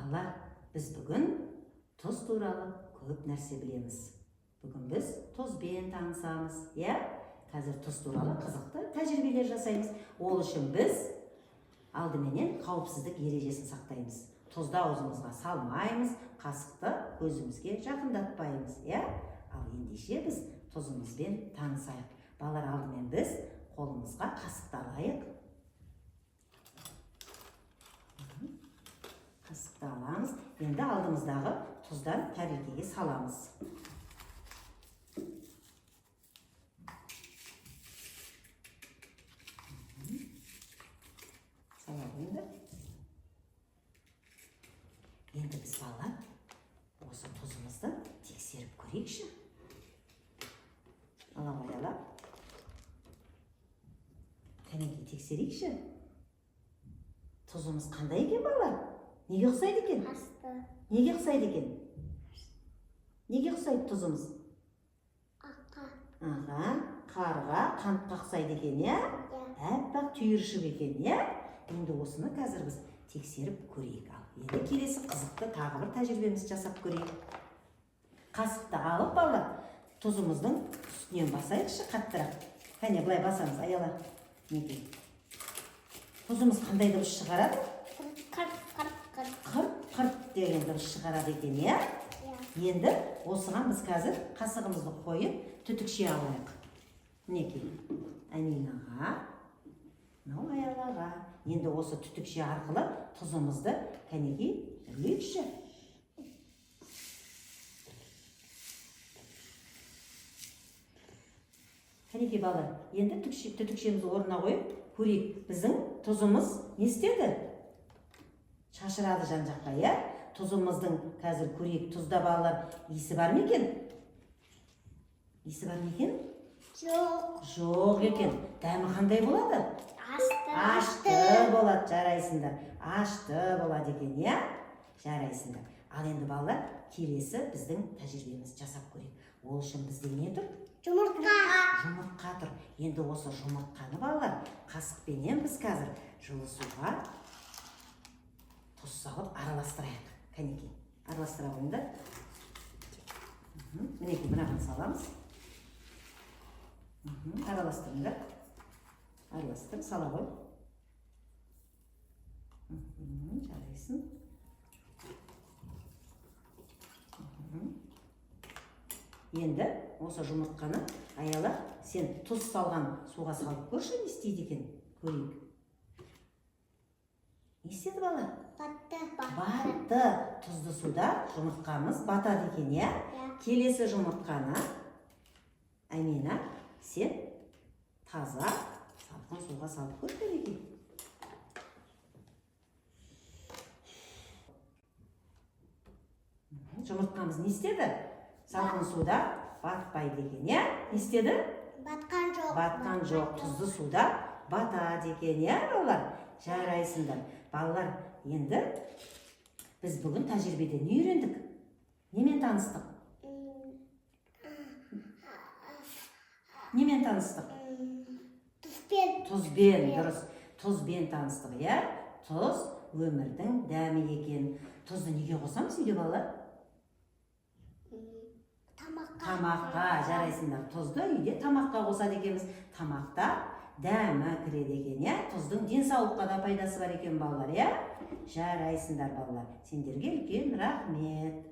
Балалар, біз бүгін тұз туралы көп нәрсе білеміз. Бүгін біз тұзбен танысамыз, Қазір тұз туралы қызықты тәжірибелер жасаймыз. Ол үшін біз алдыменен қауіпсіздік ережесін сақтаймыз. Тұзды аузымызға салмаймыз, қасықты көзімізге жақындатпаймыз, Ал ендеше біз тұзымызбен танысайық. Балалар, алдымен біз қолымызға қасықты алайық. Қасықты аламыз. Енді алдымыздағы тұздан тәрелкеге саламыз. Енді біз балалар осы тұзымызды тексеріп көрейікші. Алап. Кәнекей тексерейікші. Тұзымыз қандай екен, балалар? Неге ұқсайды екен? Асты. Неге ұқсайды екен? Неге ұқсайды тұзымыз? Аққа. Қарға, қантқа ұқсайды екен, Әппақ түйіршік екен, Енді осыны қазір біз тексеріп көрейік. Енді келесі қызықты тағы бір тәжірибемізді жасап көрейік. Қасықты алып, балалар, тұзымыздың үстінен басайықшы қаттырақ. Кәне, былай басамыз, аяла. Неге? Тұзымыз қандай дыбыс шығарады? Қырт деген дыбыс шығарады екен, Енді осыған біз қазір қасығымызды қойып түтікше алайық. Неге? Әминаға, мынау аялаға. Енді осы түтікше арқылы тұзымызды кәнекей үрлейікші. Кәнекей балалар, енді түтікшемізді орнына қойып көрейік. Біздің тұзымыз не істеді? Шашырады жан-жаққа, Тұзымыздың қазір көрейік. Тұзда, балалар, иісі бар ма екен? Иісі бар ма екен? Жоқ екен. Дәмі қандай болады? Ашты болады, жарайсыңдар. Ашты болады екен, Жарайсыңдар. Ал енді, балалар, келесі біздің тәжірибемізді жасап көрейік. Ол үшін бізде не тұр? Жұмыртқа тұр. Енді осы жұмыртқаны, балалар, қасықпенен біз қазір жылы суға тұз салып араластырайық. Кәнекей, араластыра қойыңдар. Мінекей, мынаған саламыз. Араластырыңдар. Араластыр, сала қой. Жарайсын. Енді осы жұмыртқаны аяла, сен тұз салған суға салып көрші, не істейді екен? Көрейік. Не істеді, бала? Батты. Тұзды суда жұмыртқамыз батады екен, Келесі жұмыртқаны, Әмина, сен таза салқын суға салып көр, кәнекей. Жұмыртқамыз не істеді? Салқын суда батпайды екен, Не істеді? Батқан жоқ. Тұзды суда батады екен, балалар? Жарайсыңдар. Балалар, енді біз бүгін тәжірибеде не үйрендік? Немен таныстық? Немен таныстық? Тұзбен, дұрыс. Тұзбен таныстық, Тұз өмірдің дәмі екен. Тұзды неге қосамыз үйде, балалар? Тамаққа, жарайсыңдар. Тұзды үйде тамаққа қосады екенбіз. Тамақта дәмі кіреді екен, Тұздың денсаулыққа да пайдасы бар екен, балалар, Жарайсыңдар, балалар. Сендерге үлкен рахмет.